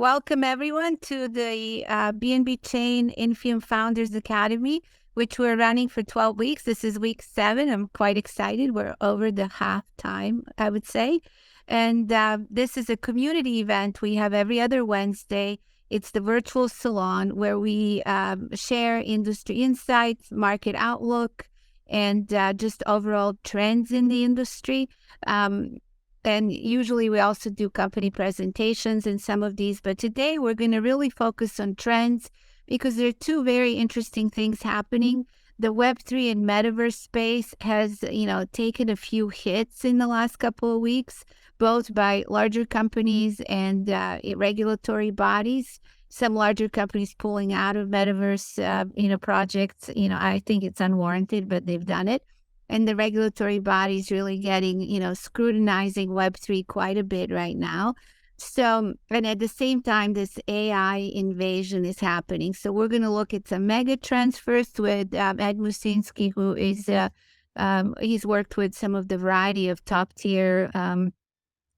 Welcome everyone to the BNB Chain Infium Founders Academy, which we're running for 12 weeks. This is week 7. I'm quite excited. We're over the half time, I would say. And this is a community event we have every other Wednesday. It's the virtual salon where we share industry insights, market outlook, and just overall trends in the industry. And usually we also do company presentations in some of these, but today we're going to really focus on trends because there are two very interesting things happening. The Web3 and metaverse space has, taken a few hits in the last couple of weeks, both by larger companies and regulatory bodies. Some larger companies pulling out of metaverse, projects. I think it's unwarranted, but they've done it. And the regulatory bodies really getting, scrutinizing Web3 quite a bit right now. So, and at the same time, this AI invasion is happening. So we're going to look at some megatrends first with Ed Musinski, who is, he's worked with some of the variety of top tier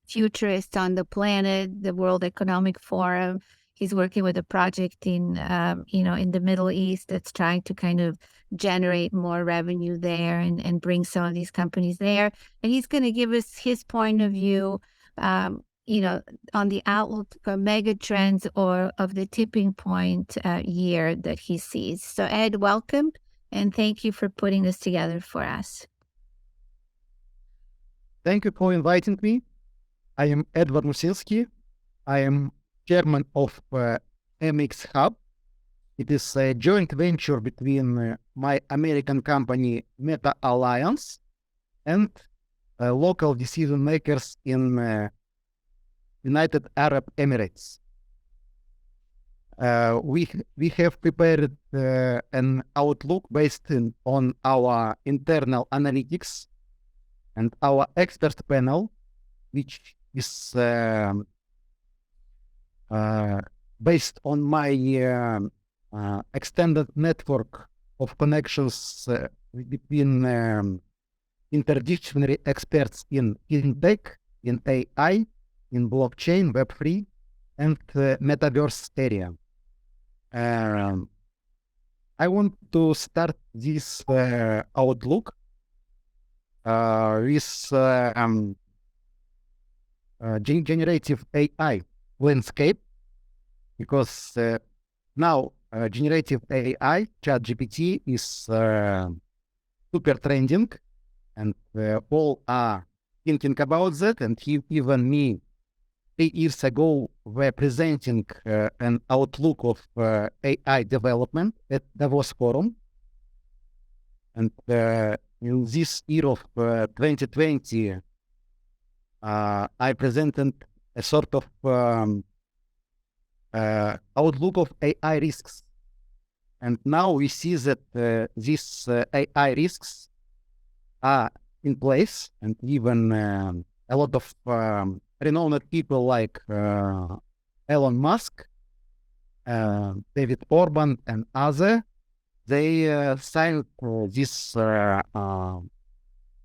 futurists on the planet, the World Economic Forum. He's working with a project in, in the Middle East that's trying to kind of generate more revenue there and bring some of these companies there. And he's going to give us his point of view, on the outlook for megatrends or of the tipping point year that he sees. So Ed, welcome, and thank you for putting this together for us. Thank you for inviting me. I am Edward Musinski. I am chairman of MX Hub. It is a joint venture between my American company Meta Alliance and local decision makers in United Arab Emirates. We have prepared an outlook based on our internal analytics and our expert panel, which is based on my extended network of connections between interdisciplinary experts in tech, in AI, in blockchain, Web3, and metaverse area. I want to start this outlook with generative AI landscape, because now generative AI, ChatGPT, is super trending, and all are thinking about that. And even me, 3 years ago, were presenting an outlook of AI development at Davos Forum. And in this year of 2020, I presented a sort of outlook of AI risks. And now we see that these AI risks are in place, and even a lot of renowned people like Elon Musk, David Orban, and others, they signed this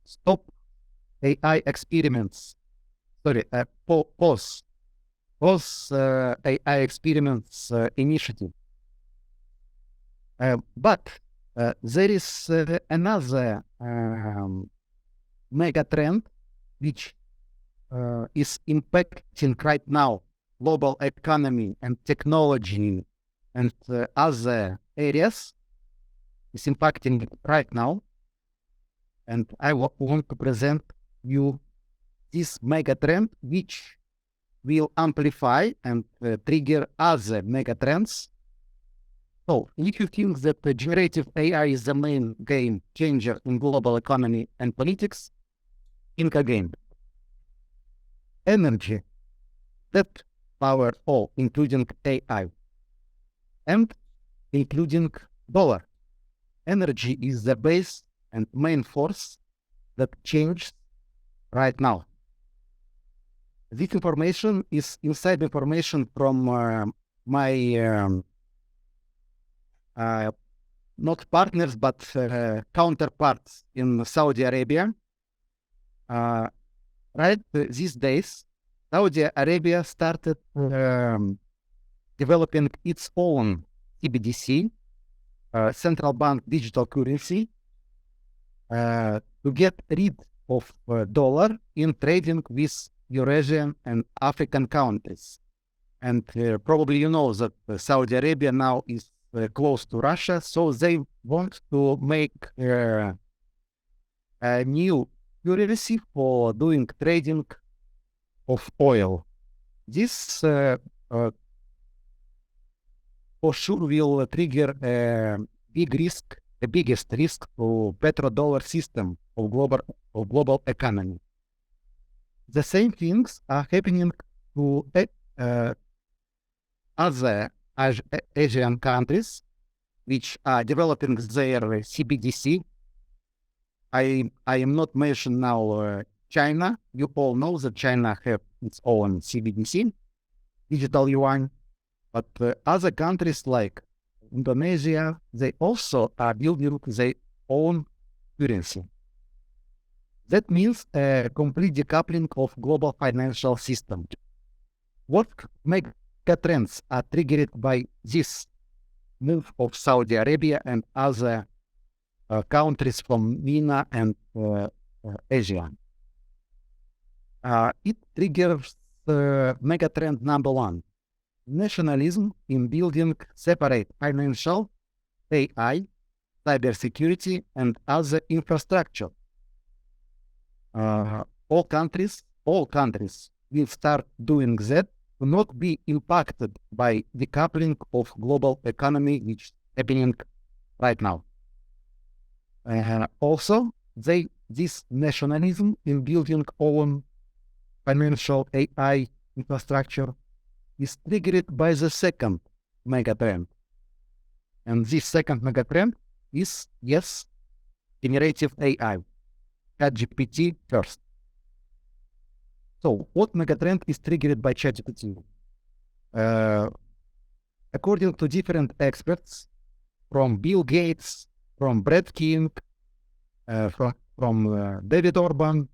stop AI experiments. Sorry, pause AI experiments initiative. But there is another mega trend which is impacting right now global economy and technology and other areas. Is impacting right now, and I want to present you this mega trend which will amplify and trigger other mega trends. So if you think that the generative AI is the main game changer in global economy and politics, think again. Energy, that power all, including AI, and including dollar. Energy is the base and main force that changes right now. This information is inside information from my not partners but counterparts in Saudi Arabia. Right these days, Saudi Arabia started developing its own CBDC, central bank digital currency, to get rid of dollar in trading with Eurasian and African countries. And probably you know that Saudi Arabia now is close to Russia, so they want to make a new currency for doing trading of oil. This for sure will trigger a big risk, the biggest risk to petrodollar system of global economy. The same things are happening to other Asian countries which are developing their CBDC. I am not mentioning now China. You all know that China have its own CBDC, digital yuan, but other countries like Indonesia, they also are building their own currency. That means a complete decoupling of global financial system. What megatrends are triggered by this move of Saudi Arabia and other countries from MENA and Asia? It triggers megatrend number one, nationalism in building separate financial, AI, cybersecurity, and other infrastructure. All countries will start doing that to not be impacted by decoupling of global economy, which is happening right now. Also, this nationalism in building own financial AI infrastructure is triggered by the second megatrend. And this second megatrend is, yes, generative AI, ChatGPT first. So what megatrend is triggered by ChatGPT? According to different experts, from Bill Gates, from Brett King, from David Orban,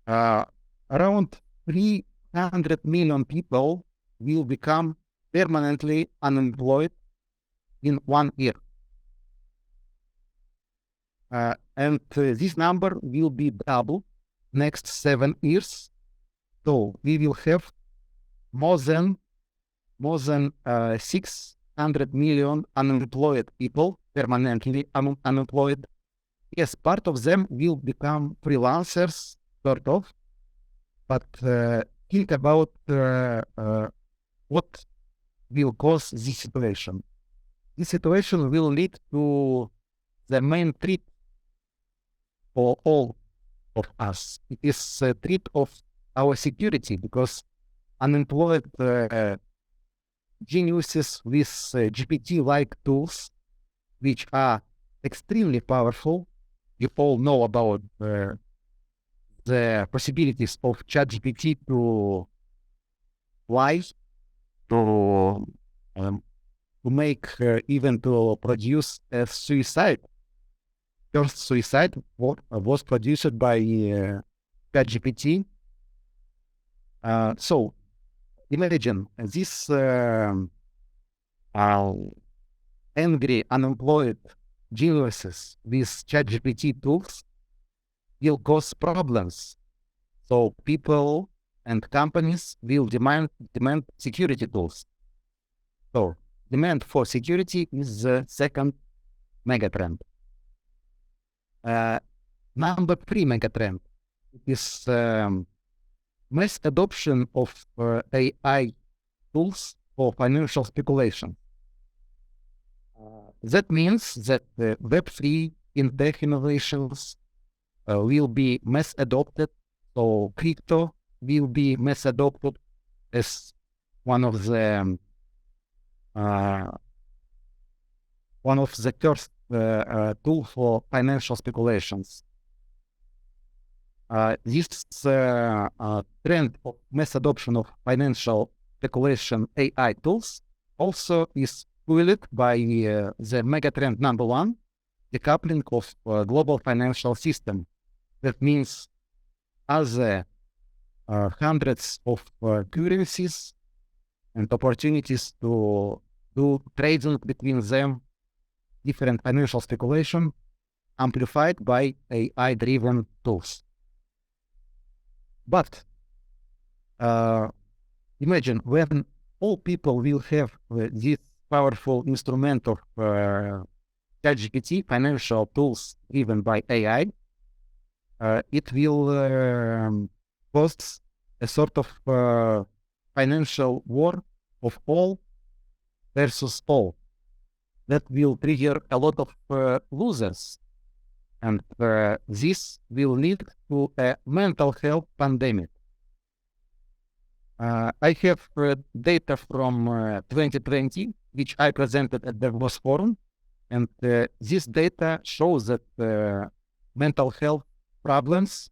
around 300 million people will become permanently unemployed in 1 year. And this number will be double next 7 years. So we will have more than 600 million unemployed people, permanently unemployed. Yes, part of them will become freelancers, sort of, but think about what will cause this situation. This situation will lead to the main threat for all of us. It is a threat of our security, because unemployed geniuses with GPT-like tools, which are extremely powerful. You all know about the possibilities of ChatGPT to lie, to make, even to produce a suicide. First suicide was produced by ChatGPT. So imagine this angry, unemployed geniuses with ChatGPT tools will cause problems. So people and companies will demand security tools. So demand for security is the second megatrend. Number 3 megatrend is mass adoption of AI tools for financial speculation. That means that Web3 in tech innovations will be mass adopted. So crypto will be mass adopted as one of the first tool for financial speculations. This trend of mass adoption of financial speculation AI tools also is fueled by the megatrend number 1, decoupling of global financial system. That means other hundreds of currencies and opportunities to do trading between them, different financial speculation, amplified by AI-driven tools. But imagine when all people will have this powerful instrument of ChatGPT, financial tools driven by AI, it will cause a sort of financial war of all versus all. That will trigger a lot of losers. And this will lead to a mental health pandemic. I have data from 2020, which I presented at the Davos Forum. And this data shows that mental health problems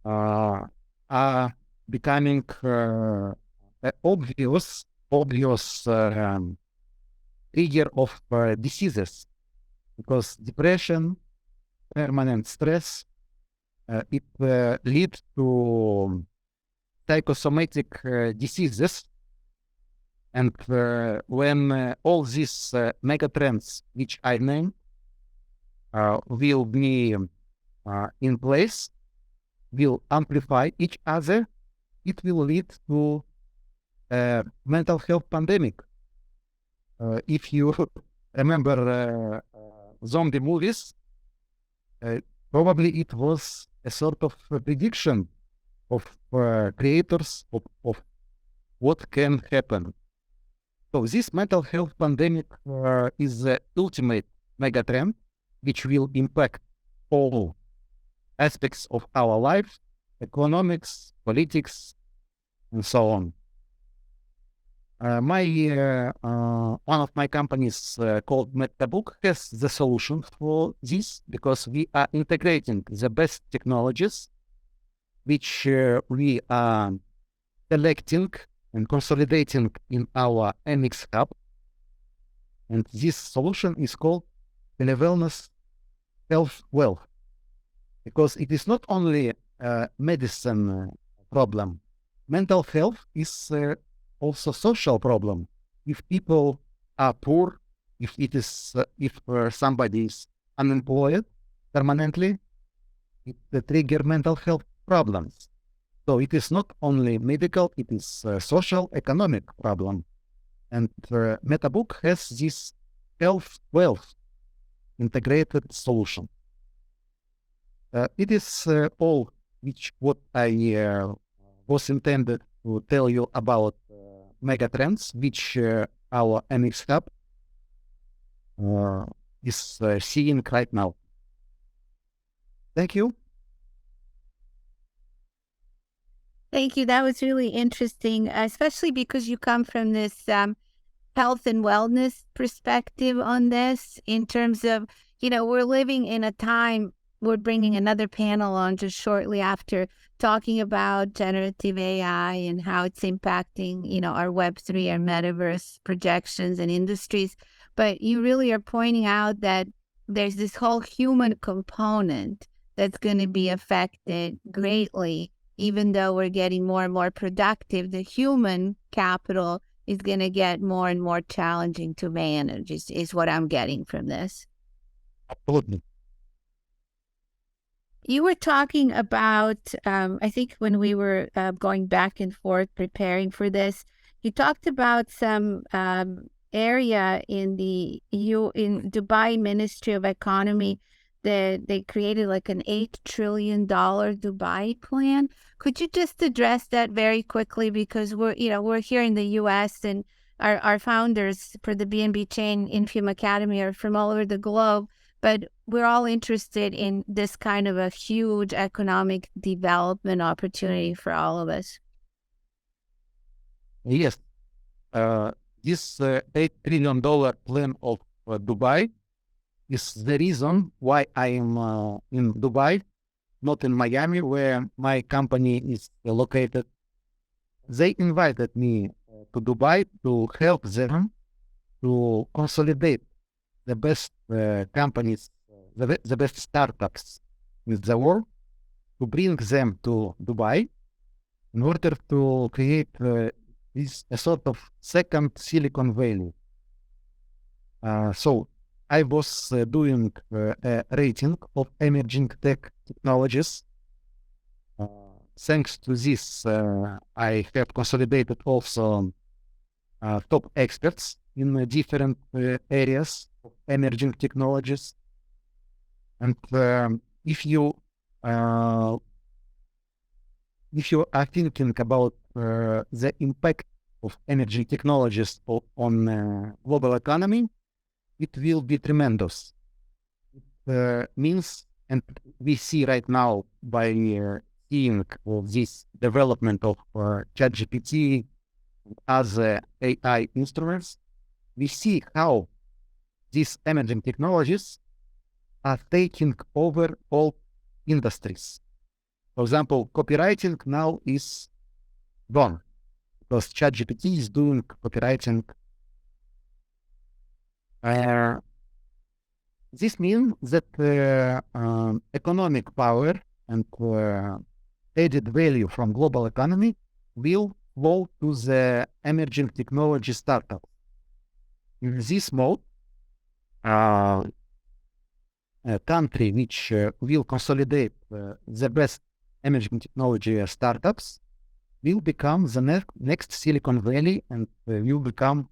are becoming obvious trigger of diseases, because depression, permanent stress, it leads to psychosomatic diseases. And when all these megatrends, which I named, will be in place, will amplify each other, it will lead to a mental health pandemic. If you remember zombie movies, probably it was a sort of a prediction of creators of what can happen. So this mental health pandemic is the ultimate megatrend, which will impact all aspects of our life, economics, politics, and so on. One of my companies called Metabook has the solution for this, because we are integrating the best technologies, which we are selecting and consolidating in our MX Hub. And this solution is called Telewellness Health Wealth, because it is not only a medicine problem. Mental health is also social problem. If people are poor, if somebody is unemployed permanently, it trigger mental health problems. So it is not only medical, it is a social, economic problem. And Metabook has this health wealth integrated solution. It is all what I was intended to tell you about megatrends, which our MX Hub is seeing right now. Thank you. Thank you. That was really interesting, especially because you come from this health and wellness perspective on this, in terms of, we're living in a time, we're bringing another panel on just shortly after, talking about generative AI and how it's impacting, our Web3, our metaverse projections and industries. But you really are pointing out that there's this whole human component that's going to be affected greatly. Even though we're getting more and more productive, the human capital is going to get more and more challenging to manage, is what I'm getting from this. Absolutely. You were talking about, I think when we were going back and forth preparing for this, you talked about some area in in Dubai Ministry of Economy that they created like an $8 trillion Dubai plan. Could you just address that very quickly? Because we're here in the US, and our founders for the BNB Chain Infium Academy are from all over the globe, but we're all interested in this kind of a huge economic development opportunity for all of us. Yes. This $8 trillion plan of Dubai is the reason why I am in Dubai, not in Miami, where my company is located. They invited me to Dubai to help them to consolidate the best companies, the best startups with the world, to bring them to Dubai in order to create is a sort of second Silicon Valley. So I was doing a rating of emerging tech technologies. Thanks to this, I have consolidated also top experts in different areas of emerging technologies. And if you are thinking about the impact of emerging technologies on global economy, it will be tremendous. It means, and we see right now by seeing this development of ChatGPT as AI instruments, we see how these emerging technologies are taking over all industries. For example, copywriting now is gone because ChatGPT is doing copywriting. This means that economic power and added value from global economy will flow to the emerging technology startups. In this mode, a country which will consolidate the best emerging technology startups will become the next Silicon Valley and will become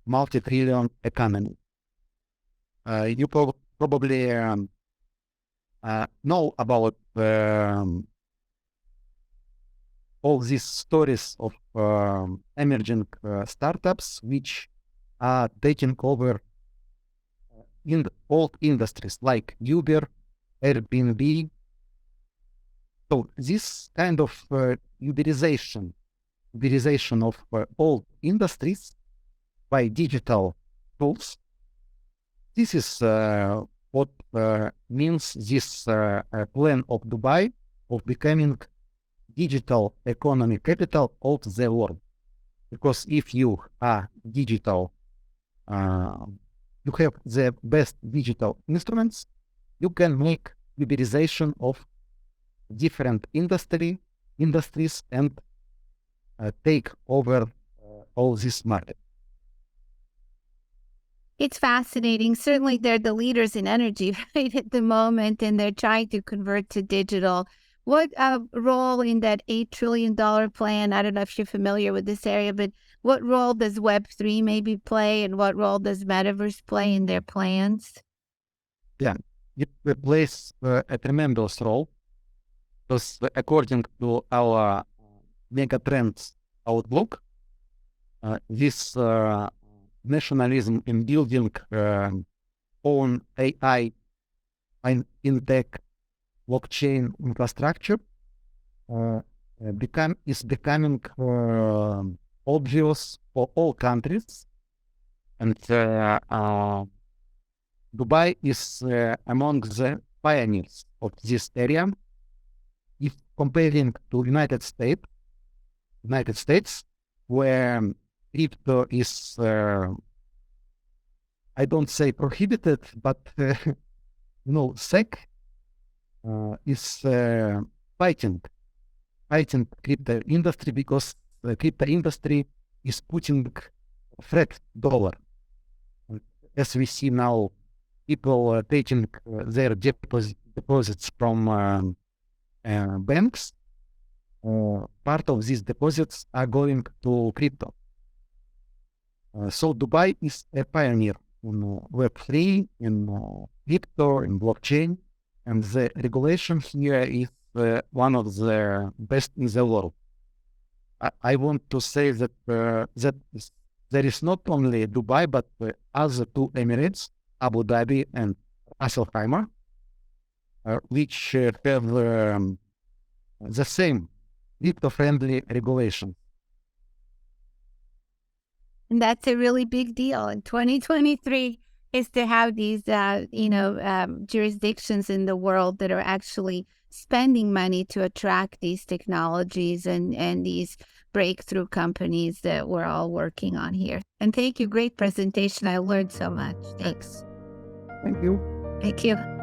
multi-trillion economy. You probably know about all these stories of emerging startups which are taking over in old industries like Uber, Airbnb. So this kind of uberization of old industries by digital tools, this is what means this plan of Dubai of becoming digital economy capital of the world. Because if you are digital, you have the best digital instruments, you can make uberization of different industries and take over all this market. It's fascinating. Certainly, they're the leaders in energy right at the moment, and they're trying to convert to digital. What role in that $8 trillion plan? I don't know if you're familiar with this area, but what role does Web3 maybe play, and what role does Metaverse play in their plans? Yeah, it plays a tremendous role because according to our Megatrends outlook, this nationalism in building own AI and in tech blockchain infrastructure is becoming obvious for all countries, and Dubai is among the pioneers of this area. If comparing to United States, where crypto is, I don't say prohibited, but SEC is fighting crypto industry because the crypto industry is putting threat dollar. And as we see now, people taking their deposits from banks. Part of these deposits are going to crypto. So Dubai is a pioneer in Web3, in crypto, in blockchain, and the regulation here is one of the best in the world. I want to say that there is not only Dubai, but other two Emirates, Abu Dhabi and Ras Al Khaimah, which have the same crypto-friendly regulation. And that's a really big deal in 2023 is to have these, jurisdictions in the world that are actually spending money to attract these technologies and these breakthrough companies that we're all working on here. And thank you. Great presentation. I learned so much. Thanks. Thank you. Thank you.